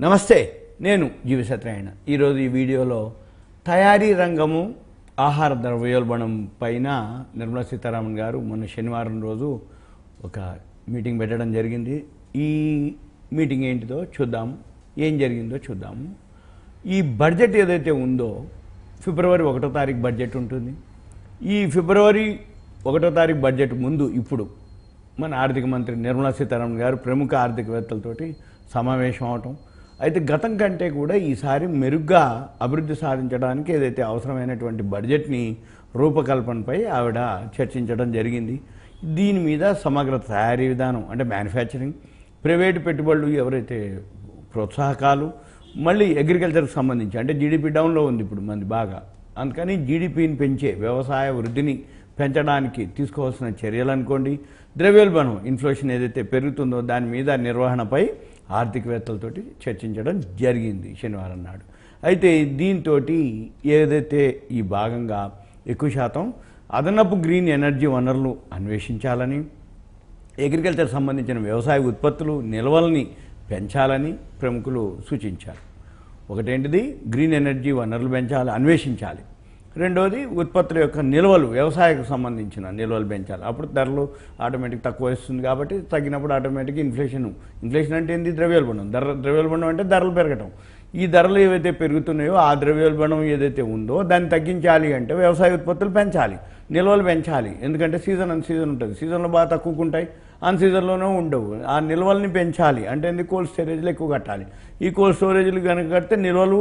నమస్తే, నేను జీవి సత్యనారాయణ. ఈరోజు ఈ వీడియోలో తయారీ రంగము ఆహార ద్రవ్యోల్బణం పైన నిర్మలా సీతారామన్ గారు మొన్న శనివారం రోజు ఒక మీటింగ్ పెట్టడం జరిగింది. ఈ మీటింగ్ ఏంటిదో చూద్దాము, ఏం జరిగిందో చూద్దాము. ఈ బడ్జెట్ ఏదైతే ఉందో ఫిబ్రవరి 1వ తారీఖు బడ్జెట్ ఉంటుంది. ఈ ఫిబ్రవరి 1వ తారీఖు బడ్జెట్ ముందు ఇప్పుడు మన ఆర్థిక మంత్రి నిర్మలా సీతారామన్ గారు ప్రముఖ ఆర్థికవేత్తలతోటి సమావేశం అవటం, అయితే గతం కంటే కూడా ఈసారి మెరుగ్గా అభివృద్ధి సాధించడానికి ఏదైతే అవసరమైనటువంటి బడ్జెట్ని రూపకల్పనపై ఆవిడ చర్చించడం జరిగింది. దీని మీద సమగ్ర తయారీ విధానం అంటే మ్యానుఫ్యాక్చరింగ్, ప్రైవేటు పెట్టుబడులు ఎవరైతే ప్రోత్సాహకాలు, మళ్ళీ అగ్రికల్చర్కి సంబంధించి అంటే జీడిపి డౌన్లో ఉంది ఇప్పుడు మంది బాగా, అందుకని జీడిపిని పెంచే వ్యవసాయ వృద్ధిని పెంచడానికి తీసుకోవాల్సిన చర్యలు అనుకోండి, ద్రవ్యోల్బణం ఇన్ఫ్లేషన్ ఏదైతే పెరుగుతుందో దాని మీద నిర్వహణపై ఆర్థికవేత్తలతోటి చర్చించడం జరిగింది శనివారం నాడు. అయితే దీంతో ఏదైతే ఈ భాగంగా ఎక్కువ శాతం అదనపు గ్రీన్ ఎనర్జీ వనరులు అన్వేషించాలని, అగ్రికల్చర్ సంబంధించిన వ్యవసాయ ఉత్పత్తులు నిల్వల్ని పెంచాలని ప్రముఖులు సూచించారు. ఒకటేంటిది గ్రీన్ ఎనర్జీ వనరులు పెంచాలి, అన్వేషించాలి. రెండోది ఉత్పత్తుల యొక్క నిల్వలు, వ్యవసాయకు సంబంధించిన నిల్వలు పెంచాలి. అప్పుడు ధరలు ఆటోమేటిక్ తక్కువ వస్తుంది కాబట్టి తగ్గినప్పుడు ఆటోమేటిక్ ఇన్ఫ్లేషన్ అంటే ఏంది? ద్రవ్యోల్బణం. ద్రవ్యోల్బణం అంటే ధరలు పెరగటం. ఈ ధరలు ఏవైతే పెరుగుతున్నాయో ఆ ద్రవ్యోల్బణం ఏదైతే ఉందో దాన్ని తగ్గించాలి అంటే వ్యవసాయ ఉత్పత్తులు పెంచాలి, నిల్వలు పెంచాలి. ఎందుకంటే సీజన్ ఉంటుంది, సీజన్లో బాగా తక్కువకుంటాయి, అన్ సీజన్లోనూ ఉండవు. ఆ నిల్వల్ని పెంచాలి అంటే కోల్డ్ స్టోరేజ్లు ఎక్కువ కట్టాలి. ఈ కోల్డ్ స్టోరేజ్లు కనుక కడితే నిల్వలు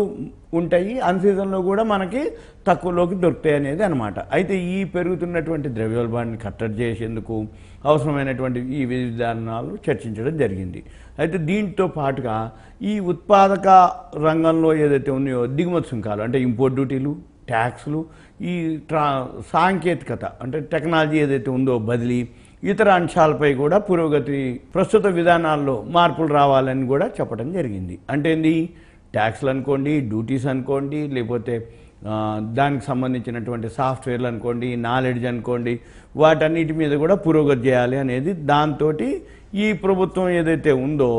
ఉంటాయి, అన్ సీజన్లో కూడా మనకి తక్కువలోకి దొరుకుతాయి అనేది అనమాట. అయితే ఈ పెరుగుతున్నటువంటి ద్రవ్యోల్బణాన్ని కట్టడి చేసేందుకు అవసరమైనటువంటి ఈ విధానాలు చర్చించడం జరిగింది. అయితే దీంతో పాటుగా ఈ ఉత్పాదక రంగంలో ఏదైతే ఉన్నాయో దిగుమతి సుంకాలు అంటే ఇంపోర్ట్ డ్యూటీలు, ట్యాక్స్లు, ఈ సాంకేతికత అంటే టెక్నాలజీ ఏదైతే ఉందో బదిలీ, ఇతర అంశాలపై కూడా పురోగతి, ప్రస్తుత విధానాల్లో మార్పులు రావాలని కూడా చెప్పడం జరిగింది. అంటే ఏంది? ట్యాక్స్లు అనుకోండి, డ్యూటీస్ అనుకోండి, లేకపోతే దానికి సంబంధించినటువంటి సాఫ్ట్వేర్లు అనుకోండి, నాలెడ్జ్ అనుకోండి, వాటన్నిటి మీద కూడా పురోగతి చేయాలి అనేది. దాంతో ఈ ప్రభుత్వం ఏదైతే ఉందో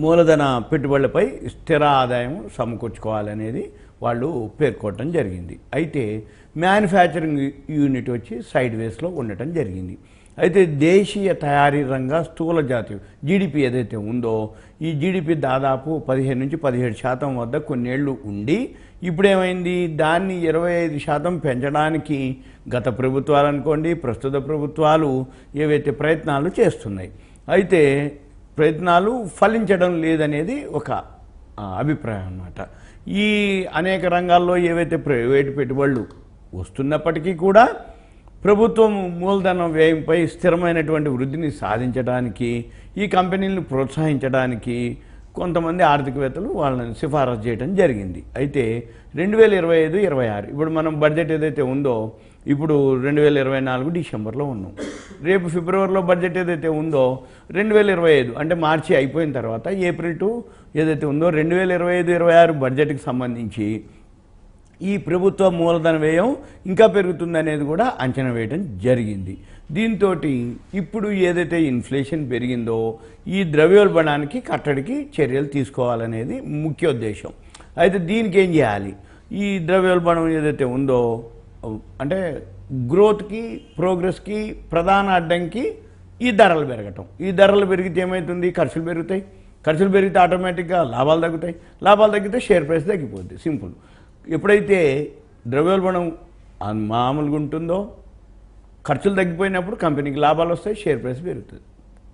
మూలధన పెట్టుబడులపై స్థిర ఆదాయం సమకూర్చుకోవాలనేది వాళ్ళు పేర్కొనడం జరిగింది. అయితే మ్యానుఫ్యాక్చరింగ్ యూనిట్ వచ్చి సైడ్ వేస్లో ఉండటం జరిగింది. అయితే దేశీయ తయారీ రంగ స్థూల జాతీయ జీడిపి ఏదైతే ఉందో ఈ జీడిపి దాదాపు 15 నుంచి 17% వద్ద కొన్నేళ్లు ఉండి ఇప్పుడేమైంది? దాన్ని 25% పెంచడానికి గత ప్రభుత్వాలు అనుకోండి, ప్రస్తుత ప్రభుత్వాలు ఏవైతే ప్రయత్నాలు చేస్తున్నాయి, అయితే ప్రయత్నాలు ఫలించడం లేదనేది ఒక అభిప్రాయం అన్నమాట. ఈ అనేక రంగాల్లో ఏవైతే ప్రైవేటు పెట్టుబడులు వస్తున్నప్పటికీ కూడా ప్రభుత్వం మూలధన వ్యయంపై స్థిరమైనటువంటి వృద్ధిని సాధించడానికి, ఈ కంపెనీలను ప్రోత్సహించడానికి కొంతమంది ఆర్థికవేత్తలు వాళ్ళని సిఫారసు చేయడం జరిగింది. అయితే 2025-26 ఇప్పుడు మనం బడ్జెట్ ఏదైతే ఉందో ఇప్పుడు 2024 డిసెంబర్లో ఉన్నాం, రేపు ఫిబ్రవరిలో బడ్జెట్ ఏదైతే ఉందో 2025 అంటే మార్చి అయిపోయిన తర్వాత ఏప్రిల్ టు ఏదైతే ఉందో 2025-26 బడ్జెట్కి సంబంధించి ఈ ప్రభుత్వ మూలధన వ్యయం ఇంకా పెరుగుతుందనేది కూడా అంచనా వేయడం జరిగింది. దీంతో ఇప్పుడు ఏదైతే ఇన్ఫ్లేషన్ పెరిగిందో ఈ ద్రవ్యోల్బణానికి కట్టడికి చర్యలు తీసుకోవాలనేది ముఖ్య ఉద్దేశం. అయితే దీనికి ఏం చేయాలి? ఈ ద్రవ్యోల్బణం ఏదైతే ఉందో అంటే గ్రోత్కి, ప్రోగ్రెస్కి ప్రధాన అడ్డంకి ఈ ధరలు పెరగటం. ఈ ధరలు పెరిగితే ఏమవుతుంది? ఖర్చులు పెరుగుతాయి, ఖర్చులు పెరిగితే ఆటోమేటిక్గా లాభాలు తగ్గుతాయి, లాభాలు తగ్గితే షేర్ ప్రైస్ తగ్గిపోద్ది. సింపుల్. ఎప్పుడైతే ద్రవ్యోల్బణం మామూలుగా ఉంటుందో ఖర్చులు తగ్గిపోయినప్పుడు కంపెనీకి లాభాలు వస్తాయి, షేర్ ప్రైస్ పెరుగుతుంది.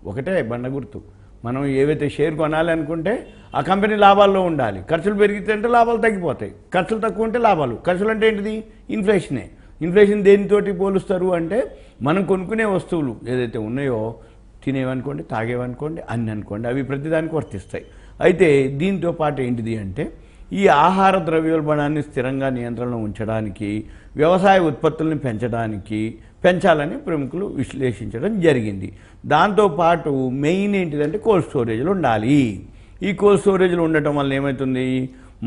ఒకటే బండ గుర్తు. మనం ఏవైతే షేర్ కొనాలి అనుకుంటే ఆ కంపెనీ లాభాల్లో ఉండాలి. ఖర్చులు పెరిగితే అంటే లాభాలు తగ్గిపోతాయి, ఖర్చులు తక్కువ ఉంటే లాభాలు. ఖర్చులు అంటే ఏంటిది? ఇన్ఫ్లేషనే. ఇన్ఫ్లేషన్ దేనితోటి పోలుస్తారు అంటే మనం కొనుక్కునే వస్తువులు ఏదైతే ఉన్నాయో, తినేవనుకోండి, తాగేవనుకోండి, అన్ని అనుకోండి, అవి ప్రతిదానికి వర్తిస్తాయి. అయితే దీంతో పాటు ఏంటిది అంటే ఈ ఆహార ద్రవ్యోల్బణాన్ని స్థిరంగా నియంత్రణలో ఉంచడానికి, వ్యవసాయ ఉత్పత్తులను పెంచాలని ప్రముఖులు విశ్లేషించడం జరిగింది. దాంతోపాటు మెయిన్ ఏంటిదంటే కోల్డ్ స్టోరేజ్లు ఉండాలి. ఈ కోల్డ్ స్టోరేజ్లు ఉండటం వల్ల ఏమవుతుంది?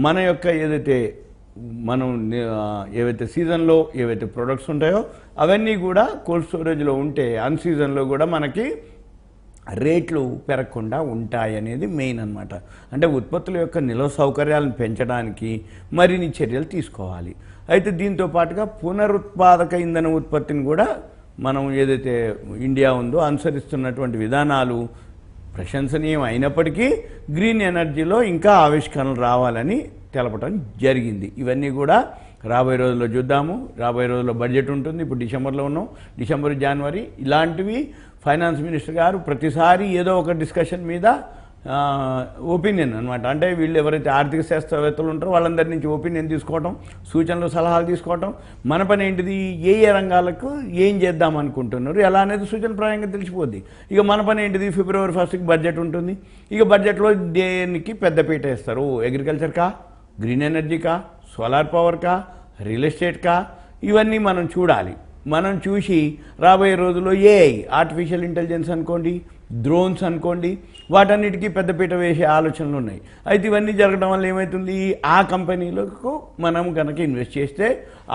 మన యొక్క ఏదైతే మనం ఏవైతే సీజన్లో ఏవైతే ప్రొడక్ట్స్ ఉంటాయో అవన్నీ కూడా కోల్డ్ స్టోరేజ్లో ఉంటే అన్ సీజన్లో కూడా మనకి రేట్లు పెరగకుండా ఉంటాయి అనేది మెయిన్ అన్నమాట. అంటే ఉత్పత్తుల యొక్క నిల్వ సౌకర్యాలను పెంచడానికి మరిన్ని చర్యలు తీసుకోవాలి. అయితే దీంతో పాటుగా పునరుత్పాదక ఇంధన ఉత్పత్తిని కూడా మనం ఏదైతే ఇండియా ఉందో అనుసరిస్తున్నటువంటి విధానాలు ప్రశంసనీయం అయినప్పటికీ గ్రీన్ ఎనర్జీలో ఇంకా ఆవిష్కరణలు రావాలని తెలపడం జరిగింది. ఇవన్నీ కూడా రాబోయే రోజుల్లో చూద్దాము. రాబోయే రోజుల్లో బడ్జెట్ ఉంటుంది. ఇప్పుడు డిసెంబర్లో ఉన్నాం. డిసెంబర్, జనవరి ఇలాంటివి ఫైనాన్స్ మినిస్టర్ గారు ప్రతిసారి ఏదో ఒక డిస్కషన్ మీద ఒపీనియన్ అనమాట. అంటే వీళ్ళు ఎవరైతే ఆర్థిక శాస్త్రవేత్తలు ఉంటారో వాళ్ళందరి నుంచి ఒపీనియన్ తీసుకోవటం, సూచనలు సలహాలు తీసుకోవటం, మన పని ఏంటిది, ఏ ఏ రంగాలకు ఏం చేద్దాం అనుకుంటున్నారు ఎలా అనేది సూచనప్రాయంగా తెలిసిపోద్ది. ఇక మన పని ఏంటిది, ఫిబ్రవరి 1కి బడ్జెట్ ఉంటుంది. ఇక బడ్జెట్లో దేనికి పెద్దపీట వేస్తారు, అగ్రికల్చర్కా, గ్రీన్ ఎనర్జీకా, సోలార్ పవర్కా, రియల్ ఎస్టేట్కా, ఇవన్నీ మనం చూడాలి. మనం చూసి రాబోయే రోజుల్లో ఏఐ, ఆర్టిఫిషియల్ ఇంటెలిజెన్స్ అనుకోండి, డ్రోన్స్ అనుకోండి, వాటన్నిటికీ పెద్దపీట వేసే ఆలోచనలు ఉన్నాయి. అయితే ఇవన్నీ జరగడం వల్ల ఏమవుతుంది, ఆ కంపెనీలకు మనం కనుక ఇన్వెస్ట్ చేస్తే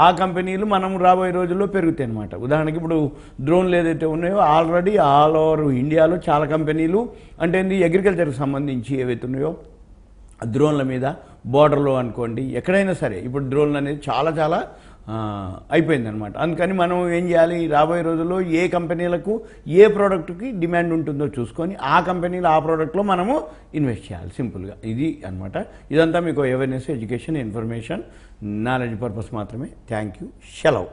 ఆ కంపెనీలు మనం రాబోయే రోజుల్లో పెరుగుతాయి అన్నమాట. ఉదాహరణకి ఇప్పుడు డ్రోన్లు ఏదైతే ఉన్నాయో ఆల్రెడీ ఆల్ ఓవర్ ఇండియాలో చాలా కంపెనీలు అంటే అగ్రికల్చర్కి సంబంధించి ఏవైతే ఉన్నాయో డ్రోన్ల మీద బోర్డర్లో అనుకోండి ఎక్కడైనా సరే ఇప్పుడు డ్రోన్లు అనేది చాలా చాలా అయిపోయిందనమాట. అందుకని మనం ఏం చేయాలి, రాబోయే రోజుల్లో ఏ కంపెనీలకు ఏ ప్రోడక్ట్కి డిమాండ్ ఉంటుందో చూసుకొని ఆ కంపెనీలు ఆ ప్రోడక్ట్లో మనము ఇన్వెస్ట్ చేయాలి. సింపుల్గా ఇది అనమాట. ఇదంతా మీకు awareness, education, information, knowledge purpose మాత్రమే. Thank you. సెలవు.